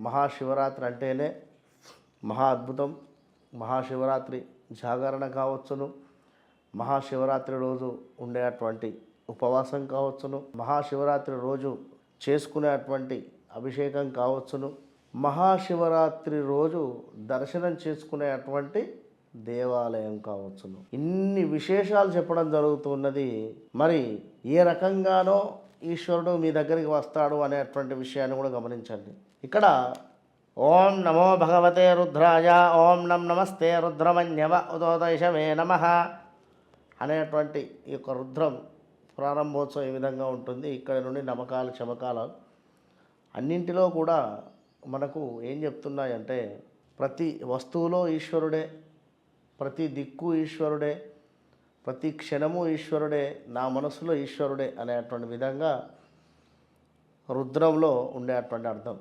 మహాశివరాత్రి అంటేనే మహా అద్భుతం. మహాశివరాత్రి జాగరణ కావచ్చును, మహాశివరాత్రి రోజు ఉండేటువంటి ఉపవాసం కావచ్చును, మహాశివరాత్రి రోజు చేసుకునేటువంటి అభిషేకం కావచ్చును, మహాశివరాత్రి రోజు దర్శనం చేసుకునేటువంటి దేవాలయం కావచ్చును. ఇన్ని విశేషాలు చెప్పడం జరుగుతున్నది. మరి ఏ రకంగానో ఈశ్వరుడు మీ దగ్గరికి వస్తాడు అనేటువంటి విషయాన్ని కూడా గమనించండి. ఇక్కడ ఓం నమో భగవతే రుద్రాయ, ఓం నమస్తే రుద్రమన్యవ ఉదోదైషమే నమః అనేటువంటి ఈ యొక్క రుద్రం ప్రారంభోత్సవం ఈ విధంగా ఉంటుంది. ఇక్కడ నుండి నమకాలు చమకాలు అన్నింటిలో కూడా మనకు ఏం చెప్తున్నాయంటే, ప్రతి వస్తువులో ఈశ్వరుడే, ప్రతి దిక్కు ఈశ్వరుడే, ప్రతి క్షణము ఈశ్వరుడే, నా మనసులో ఈశ్వరుడే అనేటువంటి విధంగా రుద్రంలో ఉండేటువంటి అర్థం.